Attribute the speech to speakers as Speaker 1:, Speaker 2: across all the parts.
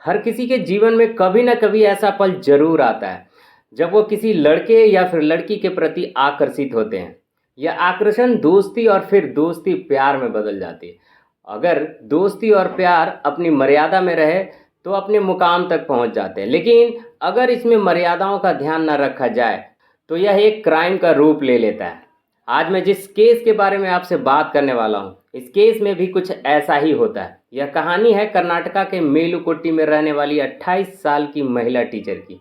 Speaker 1: हर किसी के जीवन में कभी ना कभी ऐसा पल जरूर आता है जब वो किसी लड़के या फिर लड़की के प्रति आकर्षित होते हैं। यह आकर्षण दोस्ती और फिर दोस्ती प्यार में बदल जाती है। अगर दोस्ती और प्यार अपनी मर्यादा में रहे तो अपने मुकाम तक पहुंच जाते हैं, लेकिन अगर इसमें मर्यादाओं का ध्यान न रखा जाए तो यह एक क्राइम का रूप ले लेता है। आज मैं जिस केस के बारे में आपसे बात करने वाला हूँ, इस केस में भी कुछ ऐसा ही होता है। यह कहानी है कर्नाटका के मेलुकोट्टी में रहने वाली 28 साल की महिला टीचर की,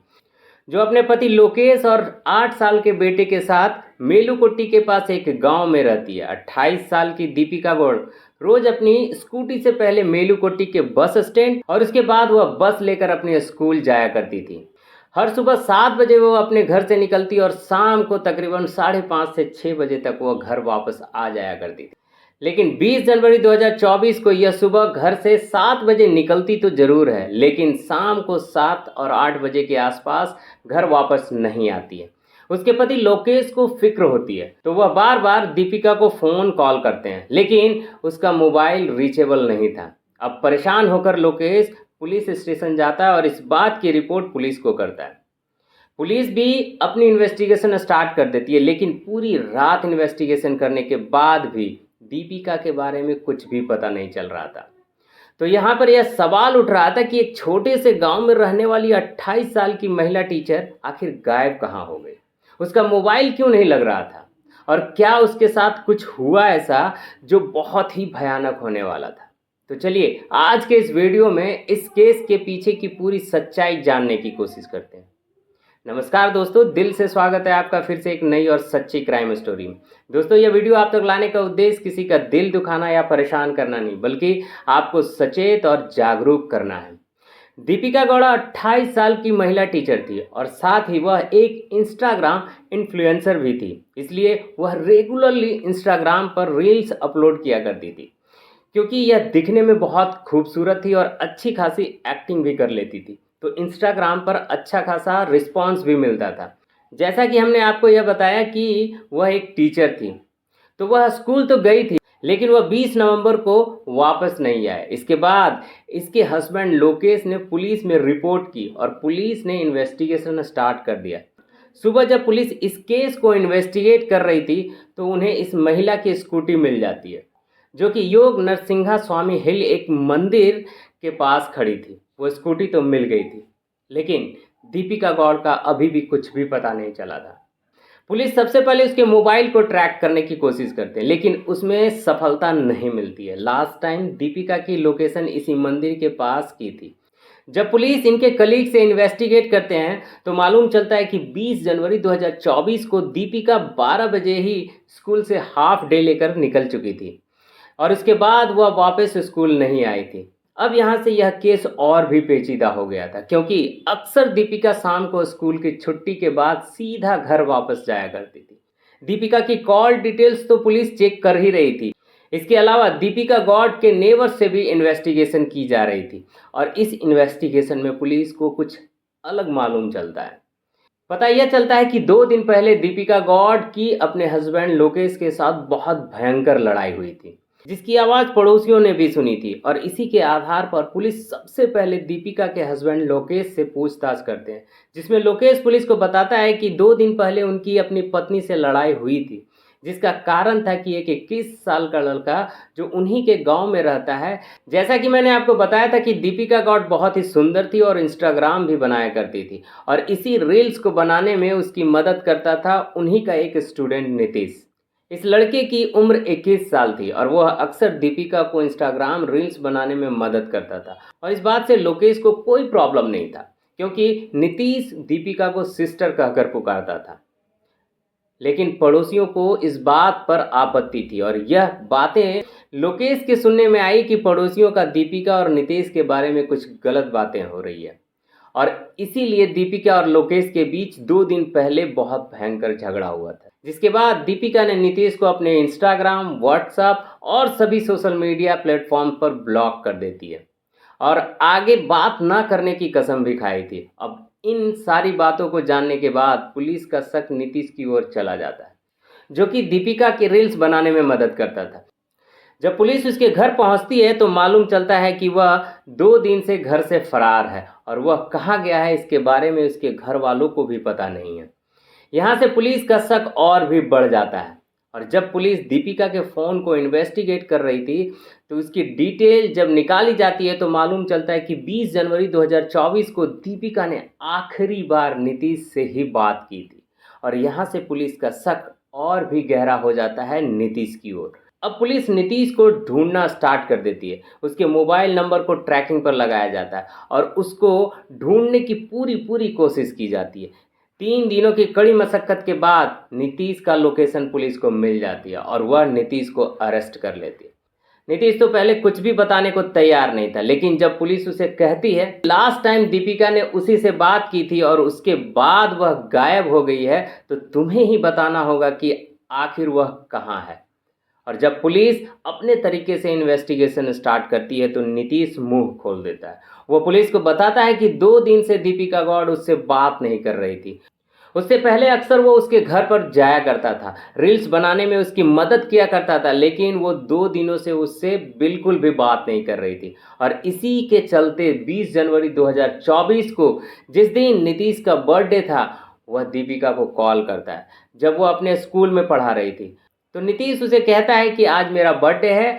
Speaker 1: जो अपने पति लोकेश और 8 साल के बेटे के साथ मेलुकोट्टी के पास एक गांव में रहती है। 28 साल की दीपिका गौड़ रोज अपनी स्कूटी से पहले मेलुकोट्टी के बस स्टैंड और उसके बाद वह बस लेकर अपने स्कूल जाया करती थी। हर सुबह 7 बजे वो अपने घर से निकलती और शाम को तकरीबन 5:30 से 6 बजे तक वो घर वापस आ जाया करती थी। लेकिन 20 जनवरी 2024 को यह सुबह घर से 7 बजे निकलती तो जरूर है, लेकिन शाम को 7 और 8 बजे के आसपास घर वापस नहीं आती है। उसके पति लोकेश को फिक्र होती है तो वह बार बार दीपिका को फ़ोन कॉल करते हैं, लेकिन उसका मोबाइल रीचेबल नहीं था। अब परेशान होकर लोकेश पुलिस स्टेशन जाता है और इस बात की रिपोर्ट पुलिस को करता है। पुलिस भी अपनी इन्वेस्टिगेशन स्टार्ट कर देती है, लेकिन पूरी रात इन्वेस्टिगेशन करने के बाद भी दीपिका के बारे में कुछ भी पता नहीं चल रहा था। तो यहाँ पर यह सवाल उठ रहा था कि एक छोटे से गांव में रहने वाली 28 साल की महिला टीचर आखिर गायब कहाँ हो गई। उसका मोबाइल क्यों नहीं लग रहा था और क्या उसके साथ कुछ हुआ ऐसा जो बहुत ही भयानक होने वाला था। तो चलिए आज के इस वीडियो में इस केस के पीछे की पूरी सच्चाई जानने की कोशिश करते हैं। नमस्कार दोस्तों, दिल से स्वागत है आपका फिर से एक नई और सच्ची क्राइम स्टोरी में। दोस्तों, यह वीडियो आप तक लाने का उद्देश्य किसी का दिल दुखाना या परेशान करना नहीं, बल्कि आपको सचेत और जागरूक करना है। दीपिका गौड़ा 28 साल की महिला टीचर थी और साथ ही वह एक इंस्टाग्राम इन्फ्लुएंसर भी थी। इसलिए वह रेगुलरली इंस्टाग्राम पर रील्स अपलोड किया करती थी, क्योंकि यह दिखने में बहुत खूबसूरत थी और अच्छी खासी एक्टिंग भी कर लेती थी। तो इंस्टाग्राम पर अच्छा खासा रिस्पांस भी मिलता था। जैसा कि हमने आपको यह बताया कि वह एक टीचर थी, तो वह स्कूल तो गई थी, लेकिन वह 20 नवंबर को वापस नहीं आए। इसके बाद इसके हस्बैंड लोकेश ने पुलिस में रिपोर्ट की और पुलिस ने इन्वेस्टिगेशन स्टार्ट कर दिया। सुबह जब पुलिस इस केस को इन्वेस्टिगेट कर रही थी तो उन्हें इस महिला की स्कूटी मिल जाती है, जो कि योग नरसिंहा स्वामी हिल एक मंदिर के पास खड़ी थी। वो स्कूटी तो मिल गई थी, लेकिन दीपिका गौड़ का अभी भी कुछ भी पता नहीं चला था। पुलिस सबसे पहले उसके मोबाइल को ट्रैक करने की कोशिश करते हैं, लेकिन उसमें सफलता नहीं मिलती है। लास्ट टाइम दीपिका की लोकेशन इसी मंदिर के पास की थी। जब पुलिस इनके कलीग से इन्वेस्टिगेट करते हैं तो मालूम चलता है कि 20 जनवरी 2024 को दीपिका 12 बजे ही स्कूल से हाफ डे लेकर निकल चुकी थी और उसके बाद वह वापस स्कूल नहीं आई थी। अब यहाँ से यह केस और भी पेचीदा हो गया था, क्योंकि अक्सर दीपिका शाम को स्कूल की छुट्टी के बाद सीधा घर वापस जाया करती थी। दीपिका की कॉल डिटेल्स तो पुलिस चेक कर ही रही थी। इसके अलावा दीपिका गौड़ के नेबर से भी इन्वेस्टिगेशन की जा रही थी और इस इन्वेस्टिगेशन में पुलिस को कुछ अलग मालूम चलता है। पता यह चलता है कि 2 दिन पहले दीपिका गौड़ की अपने हस्बैंड लोकेश के साथ बहुत भयंकर लड़ाई हुई थी, जिसकी आवाज़ पड़ोसियों ने भी सुनी थी। और इसी के आधार पर पुलिस सबसे पहले दीपिका के हस्बैंड लोकेश से पूछताछ करते हैं, जिसमें लोकेश पुलिस को बताता है कि 2 दिन पहले उनकी अपनी पत्नी से लड़ाई हुई थी, जिसका कारण था कि एक 21 साल का लड़का जो उन्हीं के गांव में रहता है। जैसा कि मैंने आपको बताया था कि दीपिका गौड़ बहुत ही सुंदर थी और इंस्टाग्राम भी बनाया करती थी, और इसी रील्स को बनाने में उसकी मदद करता था उन्हीं का एक स्टूडेंट नीतीश। इस लड़के की उम्र 21 साल थी और वह अक्सर दीपिका को इंस्टाग्राम रील्स बनाने में मदद करता था, और इस बात से लोकेश को कोई प्रॉब्लम नहीं था, क्योंकि नीतीश दीपिका को सिस्टर कहकर पुकारता था। लेकिन पड़ोसियों को इस बात पर आपत्ति थी और यह बातें लोकेश के सुनने में आई कि पड़ोसियों का दीपिका और नीतीश के बारे में कुछ गलत बातें हो रही है, और इसीलिए दीपिका और लोकेश के बीच 2 दिन पहले बहुत भयंकर झगड़ा हुआ था, जिसके बाद दीपिका ने नीतीश को अपने इंस्टाग्राम, व्हाट्सएप और सभी सोशल मीडिया प्लेटफॉर्म पर ब्लॉक कर देती है और आगे बात ना करने की कसम भी खाई थी। अब इन सारी बातों को जानने के बाद पुलिस का शक नीतीश की ओर चला जाता है, जो कि दीपिका की रील्स बनाने में मदद करता था। जब पुलिस उसके घर पहुंचती है तो मालूम चलता है कि वह 2 दिन से घर से फरार है और वह कहाँ गया है इसके बारे में उसके घर वालों को भी पता नहीं है। यहाँ से पुलिस का शक और भी बढ़ जाता है और जब पुलिस दीपिका के फ़ोन को इन्वेस्टिगेट कर रही थी तो उसकी डिटेल जब निकाली जाती है तो मालूम चलता है कि 20 जनवरी 2024 को दीपिका ने आखिरी बार नीतीश से ही बात की थी और यहाँ से पुलिस का शक और भी गहरा हो जाता है नीतीश की ओर। अब पुलिस नीतीश को ढूंढना स्टार्ट कर देती है, उसके मोबाइल नंबर को ट्रैकिंग पर लगाया जाता है और उसको ढूंढने की पूरी कोशिश की जाती है। 3 दिनों की कड़ी मशक्कत के बाद नीतीश का लोकेशन पुलिस को मिल जाती है और वह नीतीश को अरेस्ट कर लेती है। नीतीश तो पहले कुछ भी बताने को तैयार नहीं था, लेकिन जब पुलिस उसे कहती है लास्ट टाइम दीपिका ने उसी से बात की थी और उसके बाद वह गायब हो गई है, तो तुम्हें ही बताना होगा कि आखिर वह कहाँ है। और जब पुलिस अपने तरीके से इन्वेस्टिगेशन स्टार्ट करती है तो नीतीश मुंह खोल देता है। वो पुलिस को बताता है कि 2 दिन से दीपिका गौड़ उससे बात नहीं कर रही थी। उससे पहले अक्सर वो उसके घर पर जाया करता था, रील्स बनाने में उसकी मदद किया करता था, लेकिन वो 2 दिनों से उससे बिल्कुल भी बात नहीं कर रही थी। और इसी के चलते 20 जनवरी 2024 को, जिस दिन नीतीश का बर्थडे था, वह दीपिका को कॉल करता है जब वो अपने स्कूल में पढ़ा रही थी। तो नीतीश उसे कहता है कि आज मेरा बर्थडे है,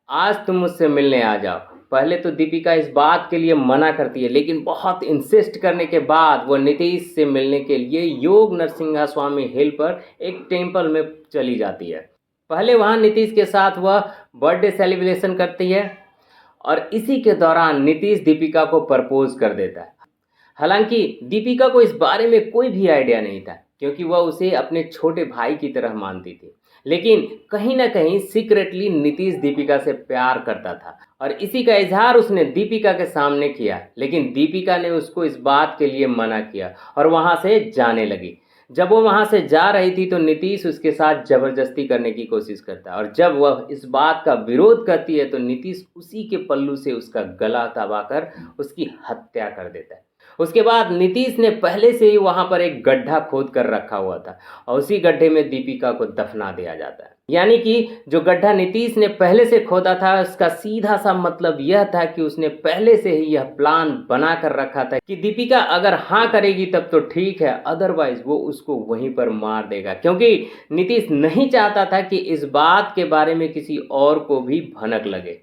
Speaker 1: आज तुम मुझसे मिलने आ जाओ। पहले तो दीपिका इस बात के लिए मना करती है, लेकिन बहुत इंसिस्ट करने के बाद वो नीतीश से मिलने के लिए योग नरसिंहा स्वामी हिल पर एक टेम्पल में चली जाती है। पहले वहाँ नीतीश के साथ वह बर्थडे सेलिब्रेशन करती है और इसी के दौरान नीतीश दीपिका को प्रपोज कर देता है। हालांकि दीपिका को इस बारे में कोई भी आइडिया नहीं था, क्योंकि वह उसे अपने छोटे भाई की तरह मानती थी, लेकिन कहीं ना कहीं सीक्रेटली नीतीश दीपिका से प्यार करता था और इसी का इजहार उसने दीपिका के सामने किया। लेकिन दीपिका ने उसको इस बात के लिए मना किया और वहां से जाने लगी। जब वो वहां से जा रही थी तो नीतीश उसके साथ जबरदस्ती करने की कोशिश करता है और जब वह इस बात का विरोध करती है तो नीतीश उसी के पल्लू से उसका गला दबाकर उसकी हत्या कर देता है। उसके बाद नीतीश ने पहले से ही वहां पर एक गड्ढा खोद कर रखा हुआ था और उसी गड्ढे में दीपिका को दफना दिया जाता है। यानी कि जो गड्ढा नीतीश ने पहले से खोदा था उसका सीधा सा मतलब यह था कि उसने पहले से ही यह प्लान बना कर रखा था कि दीपिका अगर हाँ करेगी तब तो ठीक है, अदरवाइज वो उसको वहीं पर मार देगा, क्योंकि नीतीश नहीं चाहता था कि इस बात के बारे में किसी और को भी भनक लगे।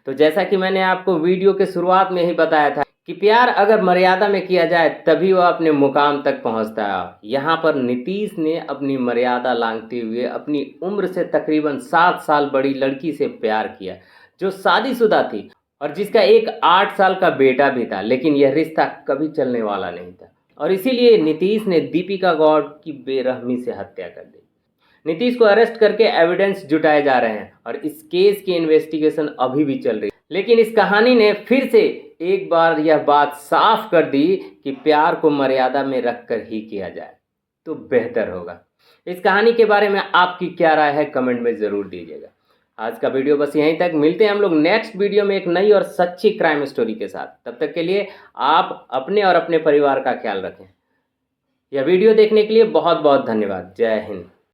Speaker 1: तो जैसा कि मैंने आपको वीडियो के शुरुआत में ही बताया था कि प्यार अगर मर्यादा में किया जाए तभी वह अपने मुकाम तक पहुंचता है। यहाँ पर नीतीश ने अपनी मर्यादा लांघते हुए अपनी उम्र से तकरीबन 7 साल बड़ी लड़की से प्यार किया, जो शादीशुदा थी और जिसका एक 8 साल का बेटा भी था, लेकिन यह रिश्ता कभी चलने वाला नहीं था और इसीलिए नीतीश ने दीपिका गौड़ की बेरहमी से हत्या कर दी। नीतीश को अरेस्ट करके एविडेंस जुटाए जा रहे हैं और इस केस की इन्वेस्टिगेशन अभी भी चल रही है, लेकिन इस कहानी ने फिर से एक बार यह बात साफ कर दी कि प्यार को मर्यादा में रखकर ही किया जाए तो बेहतर होगा। इस कहानी के बारे में आपकी क्या राय है कमेंट में ज़रूर दीजिएगा। आज का वीडियो बस यहीं तक, मिलते हैं हम लोग नेक्स्ट वीडियो में एक नई और सच्ची क्राइम स्टोरी के साथ। तब तक के लिए आप अपने और अपने परिवार का ख्याल रखें। यह वीडियो देखने के लिए बहुत बहुत धन्यवाद। जय हिंद।